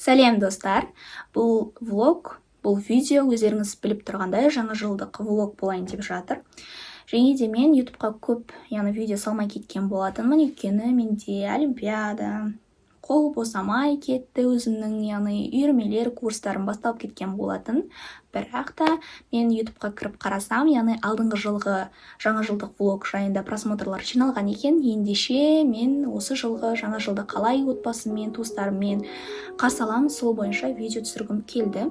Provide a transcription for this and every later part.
Сәлем достар, бұл влог, бұл видео өздеріңіз біліп тұрғандай жаңа жылдық влог болайын деп жатыр. Және де мен ютубқа көп видео салмай кеткен болатынмын, өйткені менде олимпиада, қол босамай кетті, өзімнің үйірмелер, курстарым басталып кеткен болатын. Бірақ та мен ютубқа кіріп қарасам, алдыңғы жылғы жаңа жылдық влог жайында просмотрлар жиналған екен. Ендеше мен осы жылғы жаңа жылды қалай отбасыммен, туыстарыммен қарсы аламын, сол бойынша видео түсіргім келді.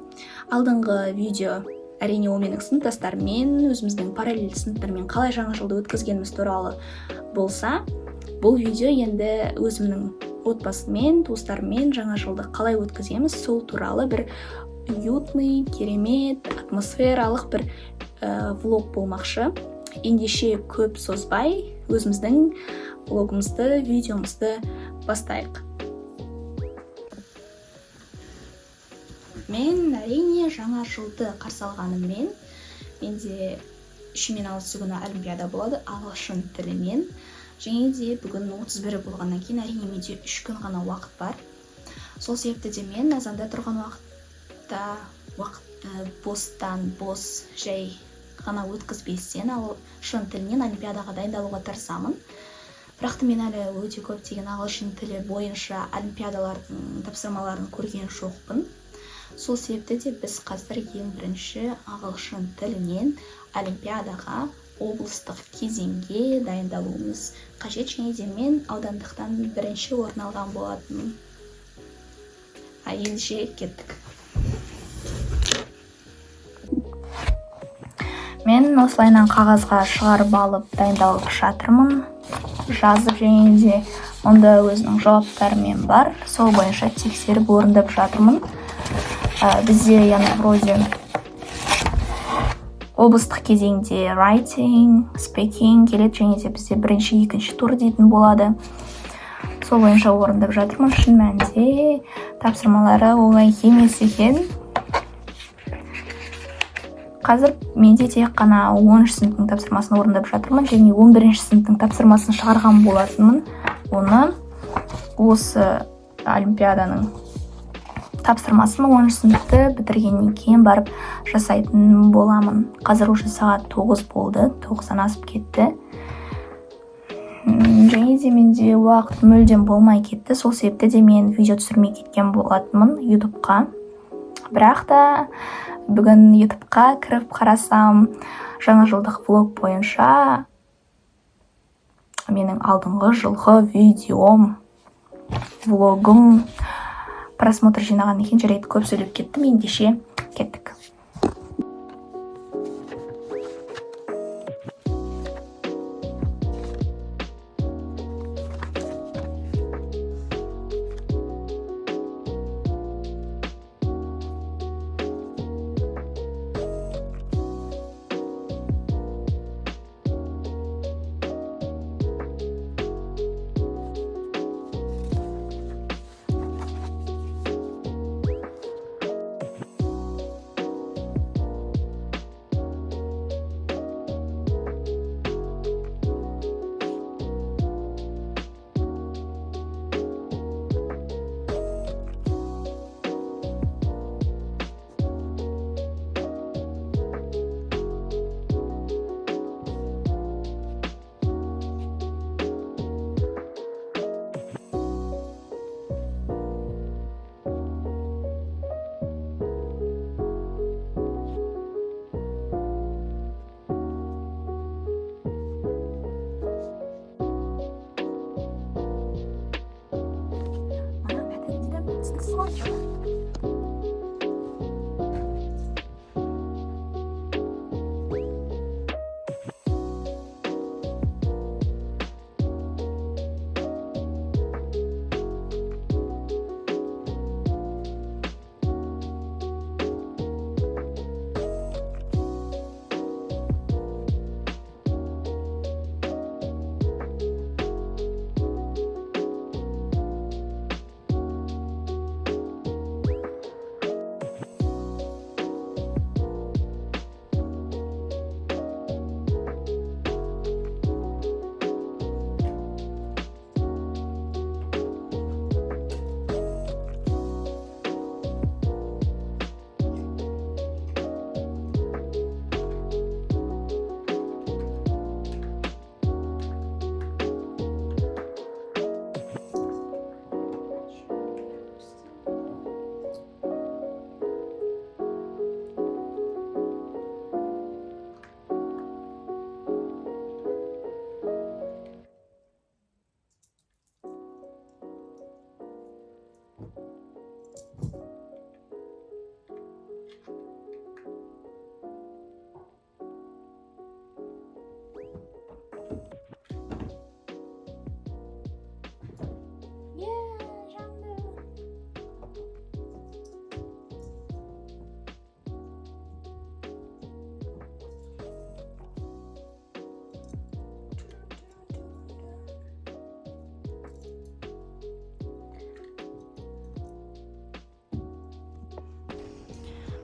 Алдыңғы видео әрине ол менің сыныптастарыммен, өзіміздің параллель сыныптармен қалай жаңа жылды өткізгеніміз туралы болса, бұл видео енді өзімнің отбасымен, туыстарыммен жаңа жылды қалай өткіземіз, сол туралы бір уютный, керемет, атмосфералық бір влог болмақшы. Ендеше көп созбай, өзіміздің влогымызды, видеомызды бастайық. Мен әрине жаңа жылды қарсы алғаныммен, менде 3-6 күні олимпиада болады, ағылшын тілінен. Және де бүгін 31 болғаннан кейін әрине менде 3 күн ғана уақыт бар. Сол себепті де мен азанда тұрған уақытты бос жай ғана өткізбестен ағылшын тілінен олимпиадаға дайындалуға тырысамын. Бірақ мен әлі өте көптеген ағылшын тілі бойынша олимпиадалардың тапсырмаларын көрген жоқпын. Сол себепті де біз қазір ең бірінші ағылшын тілінен олимпиадаға облыстық кезеңге дайындалуымыз қажет. Және де мен аудандықтан бірінші орын алған болатынмын. Ендеше кеттік. Мен осылайынан қағазға шығарып алып дайындалып жатырмын. Жазып және де онда өзінің жауаптарымен бар. Сол бойынша тексеріп орындап жатырмын. Бізде вроде облыстық кезеңде writing, speaking келеді, және де бізде бірінші, екінші тур дейтін болады. Сол бойынша орындап жатырмын. Шын мәнінде тапсырмалары оңай емес екен. Қазір менде тек қана 10-шы сыныптың тапсырмасын орындап жатырмын, және 11-ші сыныптың тапсырмасын шығарған болатынмын. Оны осы олимпиаданың тапсырмасын 10-шы сыныпты бітіргеннен кейін барып жасайтын боламын. Қазір уже сағат 9 болды, 9-дан асып кетті. Және де менде уақыт мүлдем болмай кетті. Сол себепті де мен видео түсірмей кеткен болатынмын ютубқа. Бірақ та бүгін ютубқа кіріп қарасам, жаңа жылдық влог бойынша менің алдыңғы жылғы видеом, влогым просмотр жинаған екен, жарайды көп сөйлеп кеттім. Ендеше кеттік.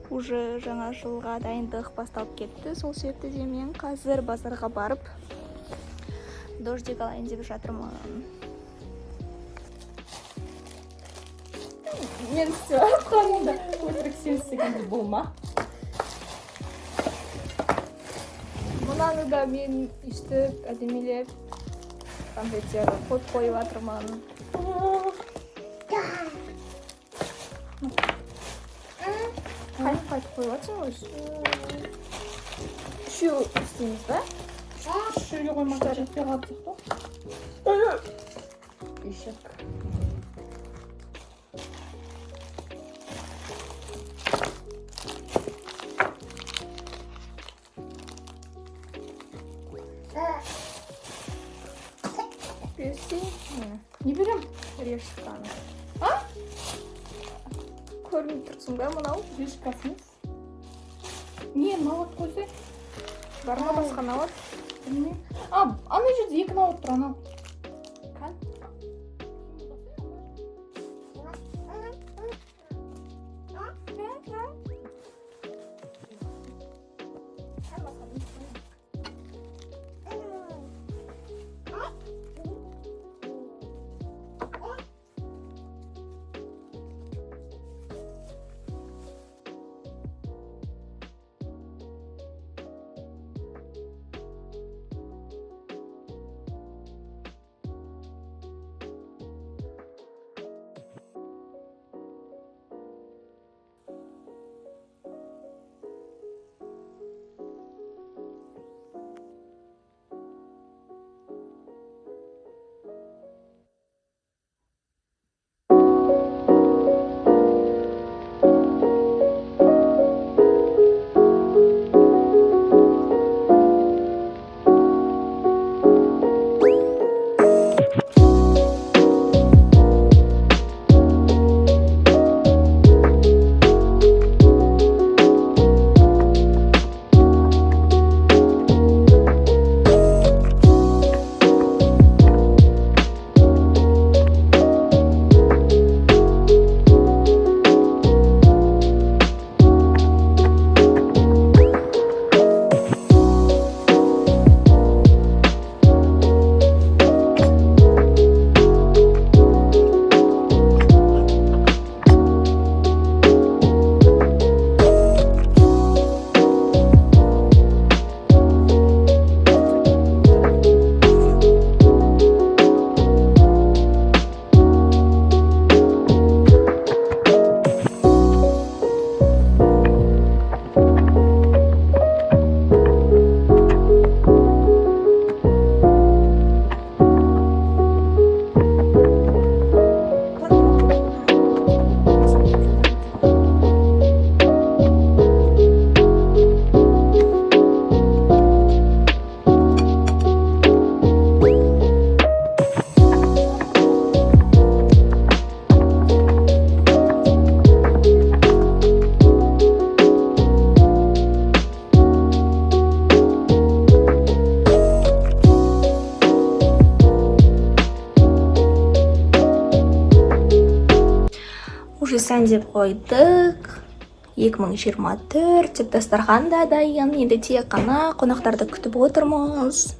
уже жаңа жылға дайындық басталып кетті. Сол себепті де мен қазір базарға барып дождик алайын деп жатырмын. Мен все айтқанымда өтірік сөйлесегенде болма. Мынаны да мен үстіп, әдемелеп, конфеттерді код қойып жатырмын. Қайтып қойып жатсың өзі? Үшеу істейміз ба? Үшеуге қоймаса жетпей қалып жоқ. Бешек. Берсей? Не берем? Реш шыққаны. А? Көрмей тұрсың ба мынау? Бешкасыңыз. Не, навод қойсай? Бар ма басқа навод? Білмеймін. Ана жерде екі навод тұр, анау. Уже сән деп қойдық. 2024 тек дастархан да дайын. Енді тек қана қонақтарды күтіп отырмыз.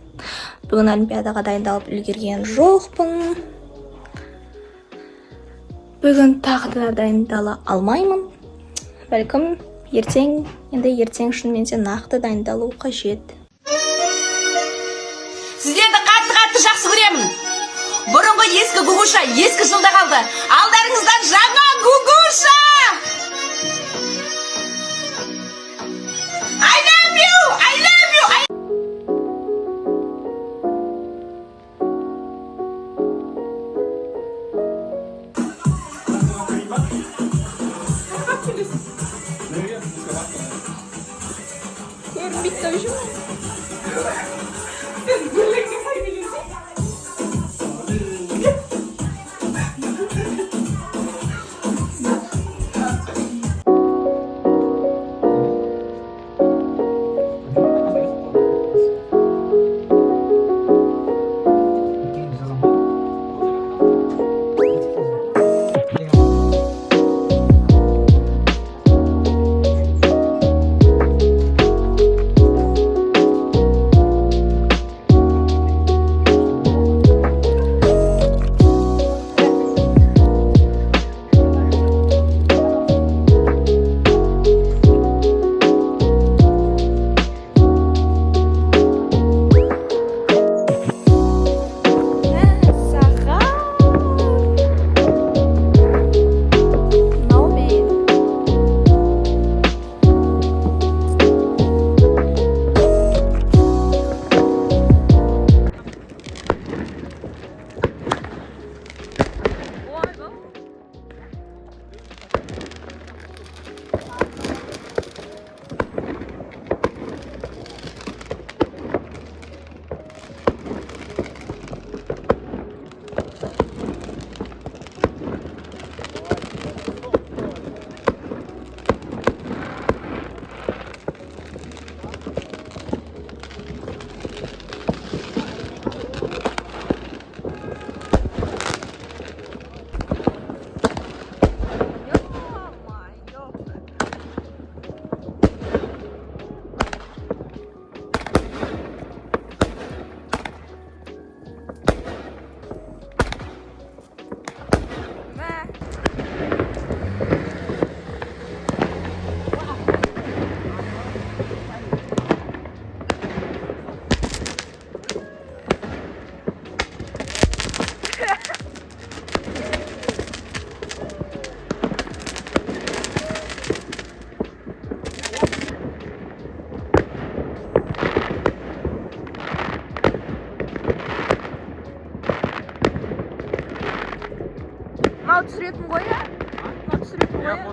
Бүгін олимпиадаға дайындалып үлгерген жоқпын. Бүгін тағы да дайындала алмаймын. Бәлкім ертең, енді ертең шынымен де нақты дайындалу қажет. Сіздерді қатты жақсы көремін. Бұрынғы ескі Гугуша ескі жылда қалды. Алдарыңыздан жаңа Гугуша! I love you! I love you! Көрінбейді тәуішім.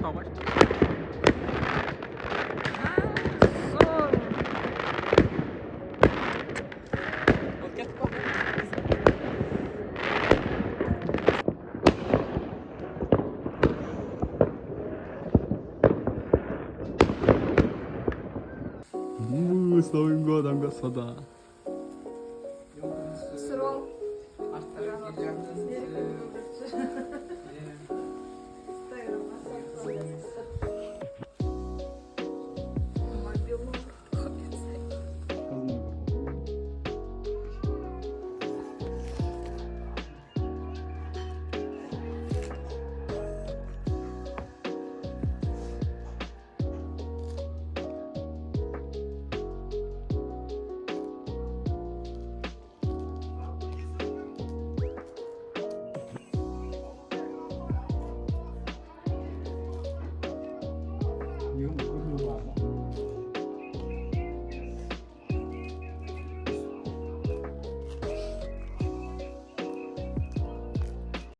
더 맛있다. Musoyunga 담갔어다. 이거